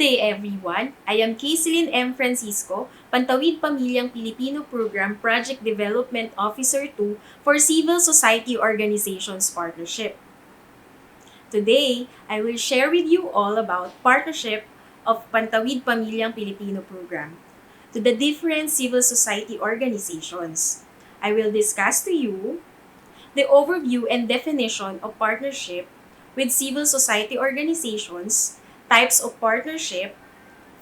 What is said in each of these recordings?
day everyone! I am Kaislyn M. Francisco, Pantawid Pamilyang Pilipino Program Project Development Officer 2 for Civil Society Organizations Partnership. Today, I will share with you all about partnership of Pantawid Pamilyang Pilipino Program to the different civil society organizations. I will discuss to you the overview and definition of partnership with civil society organizations, types of partnership,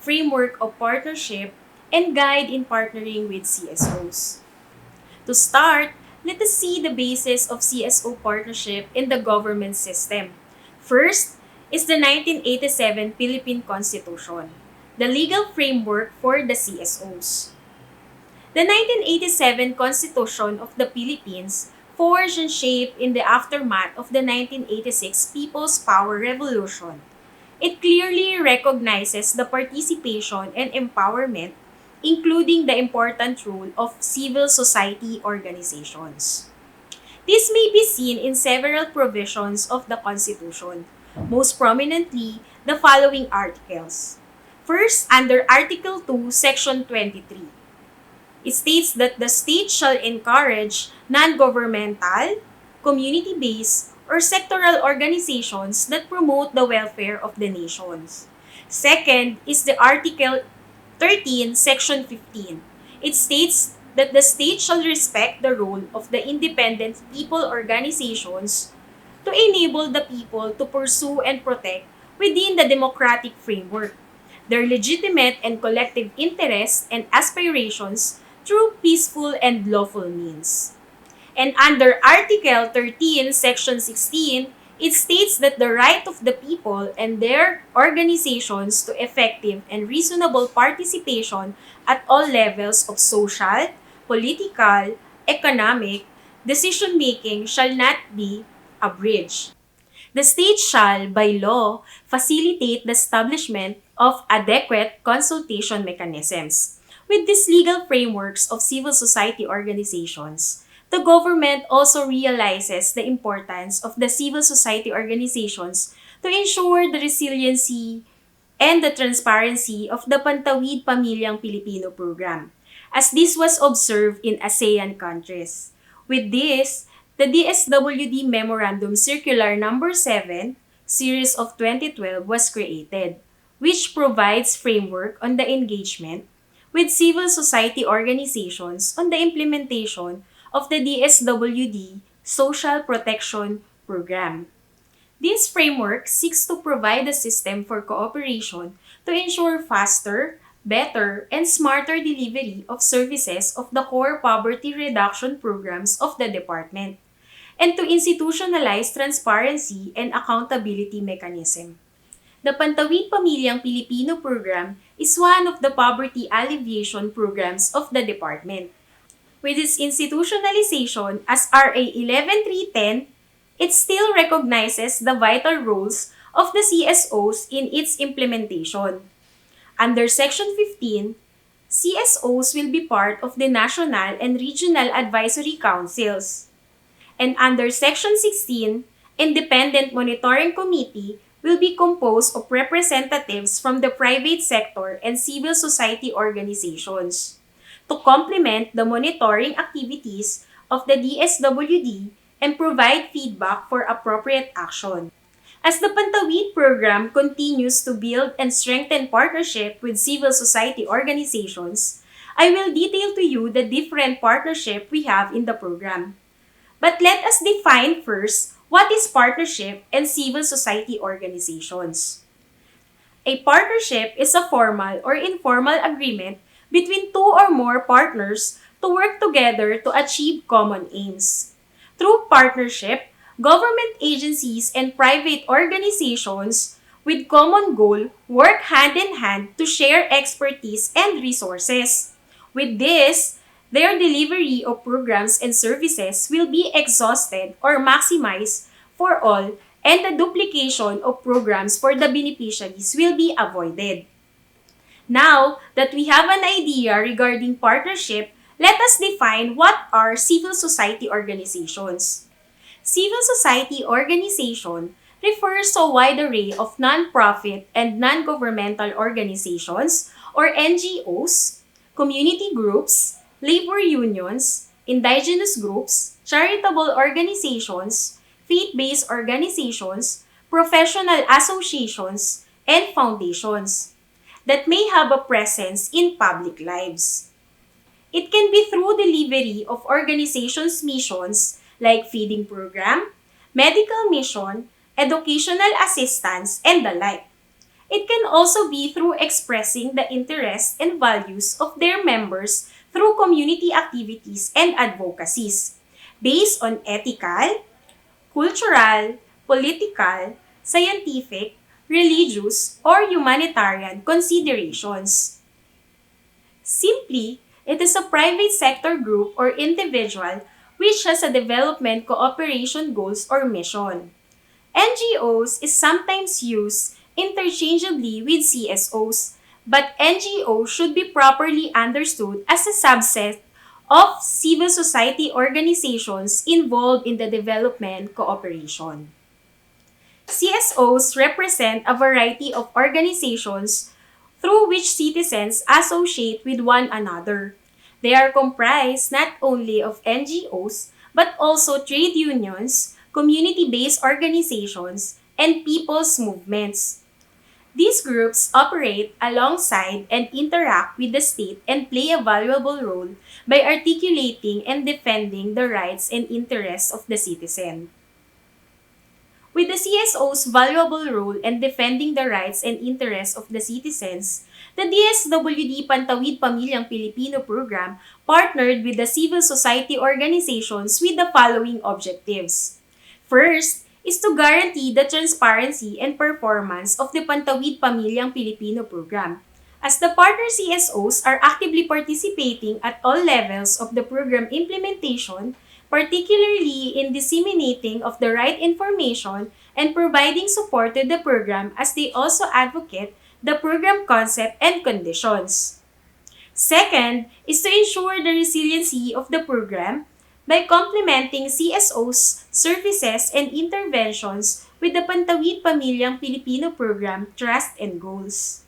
framework of partnership, and guide in partnering with CSOs. To start, let us see the basis of CSO partnership in the government system. First is the 1987 Philippine Constitution, the legal framework for the CSOs. The 1987 Constitution of the Philippines, forged and shaped in the aftermath of the 1986 People's Power Revolution. It clearly recognizes the participation and empowerment, including the important role of civil society organizations. This may be seen in several provisions of the Constitution, most prominently the following articles. First, under Article 2, Section 23. It states that the state shall encourage non-governmental, community-based, or sectoral organizations that promote the welfare of the nations. Second is the Article 13, Section 15. It states that the state shall respect the role of the independent people organizations to enable the people to pursue and protect within the democratic framework their legitimate and collective interests and aspirations through peaceful and lawful means. And under Article 13, Section 16, it states that the right of the people and their organizations to effective and reasonable participation at all levels of social, political, economic, decision-making shall not be abridged. The state shall, by law, facilitate the establishment of adequate consultation mechanisms. With these legal frameworks of civil society organizations, the government also realizes the importance of the civil society organizations to ensure the resiliency and the transparency of the Pantawid Pamilyang Pilipino program, as this was observed in ASEAN countries. With this, the DSWD Memorandum Circular Number 7, Series of 2012 was created, which provides framework on the engagement with civil society organizations on the implementation of the DSWD Social Protection Program. This framework seeks to provide a system for cooperation to ensure faster, better, and smarter delivery of services of the core poverty reduction programs of the department, and to institutionalize transparency and accountability mechanism. The Pantawid Pamilyang Pilipino program is one of the poverty alleviation programs of the department. With its institutionalization as RA 11310, it still recognizes the vital roles of the CSOs in its implementation. Under Section 15, CSOs will be part of the national and regional advisory councils. And under Section 16, Independent Monitoring Committee will be composed of representatives from the private sector and civil society organizations to complement the monitoring activities of the DSWD and provide feedback for appropriate action. As the Pantawid program continues to build and strengthen partnership with civil society organizations, I will detail to you the different partnership we have in the program. But let us define first what is partnership and civil society organizations. A partnership is a formal or informal agreement between two or more partners to work together to achieve common aims. Through partnership, government agencies and private organizations with common goal work hand in hand to share expertise and resources. With this, their delivery of programs and services will be exhausted or maximized for all, and the duplication of programs for the beneficiaries will be avoided. Now that we have an idea regarding partnership, let us define what are civil society organizations. Civil society organization refers to a wide array of non-profit and non-governmental organizations or NGOs, community groups, labor unions, indigenous groups, charitable organizations, faith-based organizations, professional associations, and foundations that may have a presence in public lives. It can be through delivery of organizations' missions like feeding program, medical mission, educational assistance, and the like. It can also be through expressing the interests and values of their members through community activities and advocacies based on ethical, cultural, political, scientific, religious, or humanitarian considerations. Simply, it is a private sector group or individual which has a development cooperation goals or mission. NGOs is sometimes used interchangeably with CSOs, but NGO should be properly understood as a subset of civil society organizations involved in the development cooperation. CSOs represent a variety of organizations through which citizens associate with one another. They are comprised not only of NGOs but also trade unions, community-based organizations, and people's movements. These groups operate alongside and interact with the state and play a valuable role by articulating and defending the rights and interests of the citizen. With the CSO's valuable role in defending the rights and interests of the citizens, the DSWD Pantawid Pamilyang Pilipino program partnered with the civil society organizations with the following objectives. First is to guarantee the transparency and performance of the Pantawid Pamilyang Pilipino program, as the partner CSOs are actively participating at all levels of the program implementation, particularly in disseminating of the right information and providing support to the program as they also advocate the program concept and conditions. Second is to ensure the resiliency of the program by complementing CSO's services and interventions with the Pantawid Pamilyang Pilipino program trust and goals.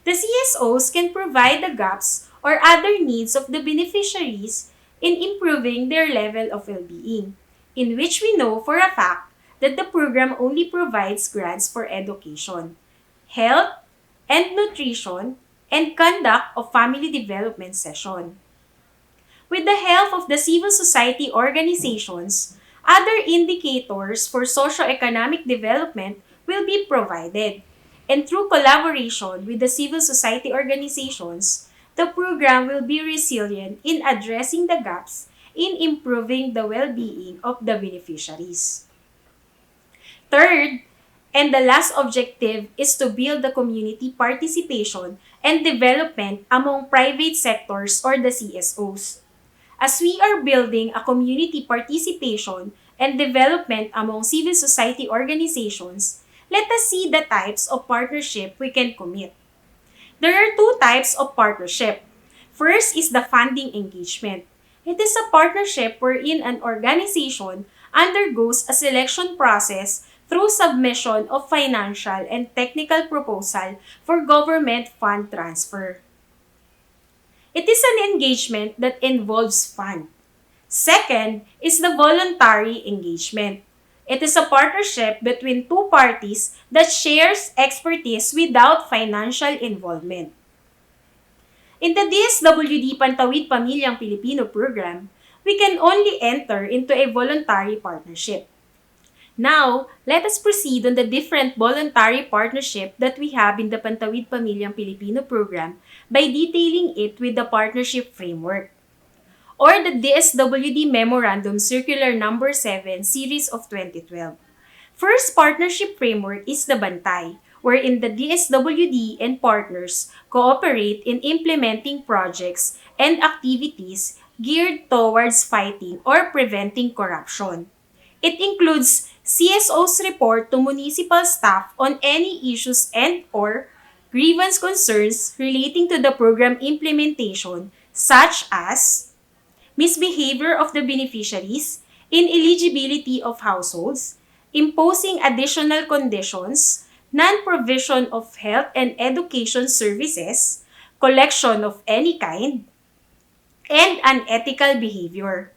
The CSOs can provide the gaps or other needs of the beneficiaries in improving their level of well-being, in which we know for a fact that the program only provides grants for education, health, and nutrition, and conduct of family development session. With the help of the civil society organizations, other indicators for socio-economic development will be provided. And through collaboration with the civil society organizations, the program will be resilient in addressing the gaps in improving the well-being of the beneficiaries. Third, and the last objective is to build the community participation and development among private sectors or the CSOs. As we are building a community participation and development among civil society organizations, let us see the types of partnership we can commit. There are two types of partnership. First is the funding engagement. It is a partnership wherein an organization undergoes a selection process through submission of financial and technical proposal for government fund transfer. It is an engagement that involves fund. Second is the voluntary engagement. It is a partnership between two parties that shares expertise without financial involvement. In the DSWD Pantawid Pamilyang Pilipino program, we can only enter into a voluntary partnership. Now, let us proceed on the different voluntary partnership that we have in the Pantawid Pamilyang Pilipino program by detailing it with the partnership framework or the DSWD Memorandum Circular Number 7 Series of 2012. First partnership framework is the Bantay, wherein the DSWD and partners cooperate in implementing projects and activities geared towards fighting or preventing corruption. It includes CSO's report to municipal staff on any issues and/or grievance concerns relating to the program implementation, such as misbehavior of the beneficiaries, ineligibility of households, imposing additional conditions, non-provision of health and education services, collection of any kind, and unethical behavior.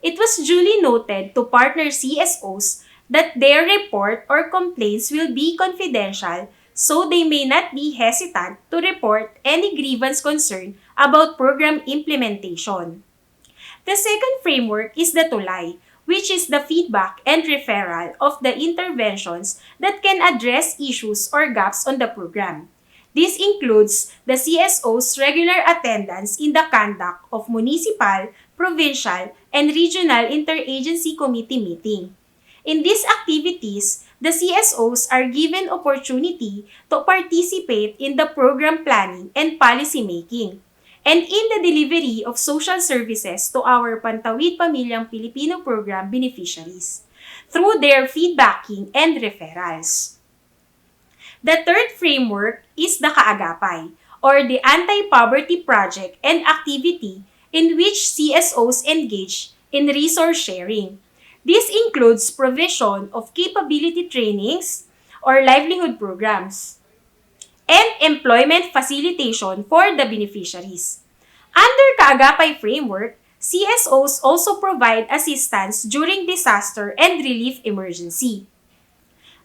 It was duly noted to partner CSOs that their report or complaints will be confidential so they may not be hesitant to report any grievance concern about program implementation. The second framework is the tulay, which is the feedback and referral of the interventions that can address issues or gaps on the program. This includes the CSO's regular attendance in the conduct of municipal, provincial, and regional interagency committee meeting. In these activities, the CSOs are given opportunity to participate in the program planning and policy making, and in the delivery of social services to our Pantawid Pamilyang Pilipino program beneficiaries through their feedbacking and referrals. The third framework is the kaagapay, or the Anti-Poverty Project and activity in which CSOs engage in resource sharing. This includes provision of capability trainings or livelihood programs and employment facilitation for the beneficiaries. Under Kaagapay framework, CSOs also provide assistance during disaster and relief emergency.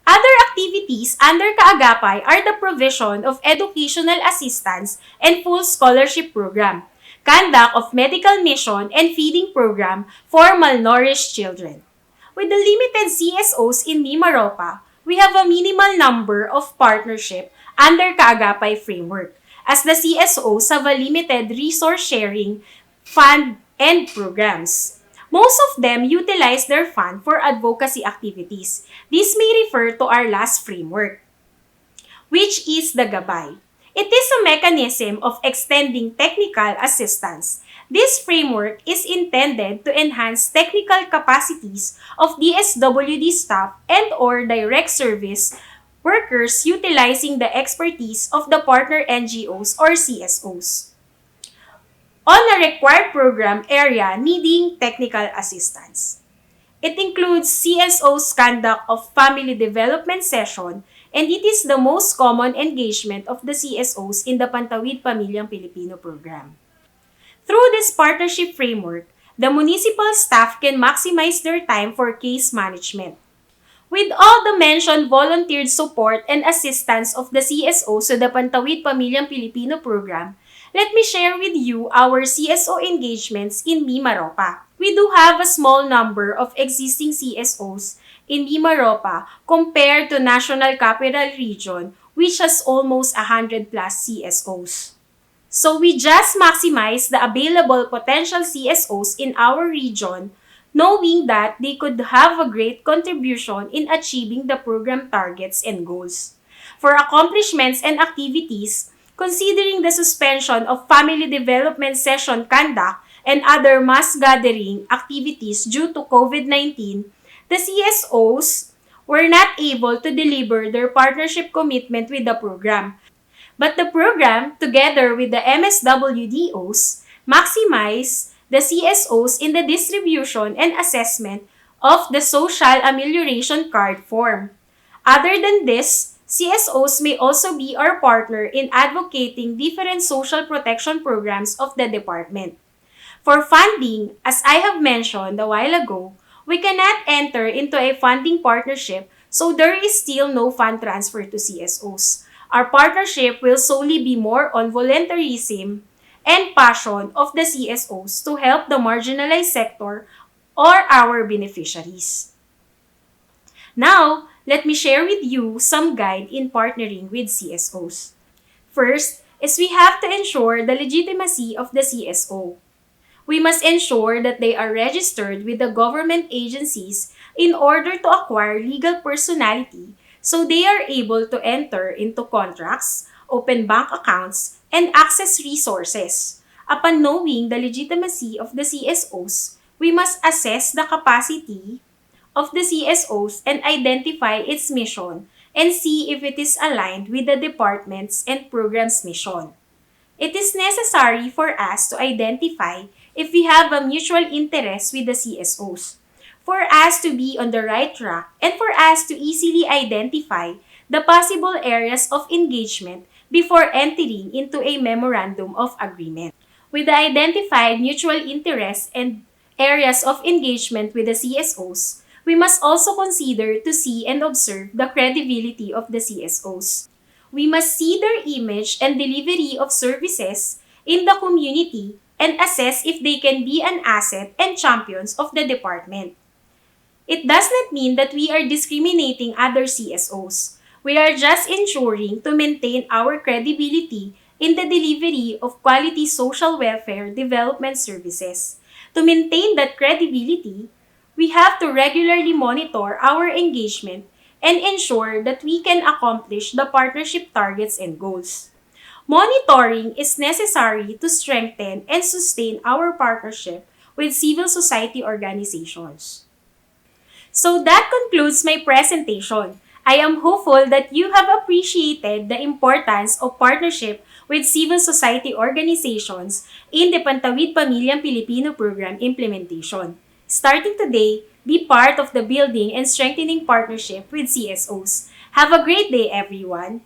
Other activities under Kaagapay are the provision of educational assistance and full scholarship program, conduct of medical mission and feeding program for malnourished children. With the limited CSOs in Mimaropa, we have a minimal number of partnership under Kaagapay framework, as the CSOs have a limited resource sharing fund and programs. Most of them utilize their fund for advocacy activities. This may refer to our last framework, which is the gabay. It is a mechanism of extending technical assistance. This framework is intended to enhance technical capacities of DSWD staff and or direct service workers utilizing the expertise of the partner NGOs or CSOs on a required program area needing technical assistance. It includes CSO's conduct of family development session, and it is the most common engagement of the CSOs in the Pantawid Pamilyang Pilipino program. Through this partnership framework, the municipal staff can maximize their time for case management. With all the mentioned volunteered support and assistance of the CSOs to the Pantawid Pamilyang Pilipino program, let me share with you our CSO engagements in Mimaropa. We do have a small number of existing CSOs in Mimaropa compared to National Capital Region, which has almost 100 plus CSOs. So we just maximize the available potential CSOs in our region, knowing that they could have a great contribution in achieving the program targets and goals. For accomplishments and activities, considering the suspension of family development session conduct and other mass gathering activities due to COVID-19, the CSOs were not able to deliver their partnership commitment with the program. But the program, together with the MSWDOs, maximize the CSOs in the distribution and assessment of the Social Amelioration Card form. Other than this, CSOs may also be our partner in advocating different social protection programs of the department. For funding, as I have mentioned a while ago, we cannot enter into a funding partnership, so there is still no fund transfer to CSOs. Our partnership will solely be more on volunteerism and passion of the CSOs to help the marginalized sector or our beneficiaries. Now, let me share with you some guide in partnering with CSOs. First is we have to ensure the legitimacy of the CSO. We must ensure that they are registered with the government agencies in order to acquire legal personality so they are able to enter into contracts, open bank accounts, and access resources. Upon knowing the legitimacy of the CSOs, we must assess the capacity of the CSOs and identify its mission and see if it is aligned with the department's and program's mission. It is necessary for us to identify if we have a mutual interest with the CSOs. for us to be on the right track and for us to easily identify the possible areas of engagement before entering into a memorandum of agreement. With the identified mutual interests and areas of engagement with the CSOs, we must also consider to see and observe the credibility of the CSOs. We must see their image and delivery of services in the community and assess if they can be an asset and champions of the department. It does not mean that we are discriminating other CSOs. We are just ensuring to maintain our credibility in the delivery of quality social welfare development services. To maintain that credibility, we have to regularly monitor our engagement and ensure that we can accomplish the partnership targets and goals. Monitoring is necessary to strengthen and sustain our partnership with civil society organizations. So that concludes my presentation. I am hopeful that you have appreciated the importance of partnership with civil society organizations in the Pantawid Pamilyang Pilipino program implementation. Starting today, be part of the building and strengthening partnership with CSOs. Have a great day, everyone!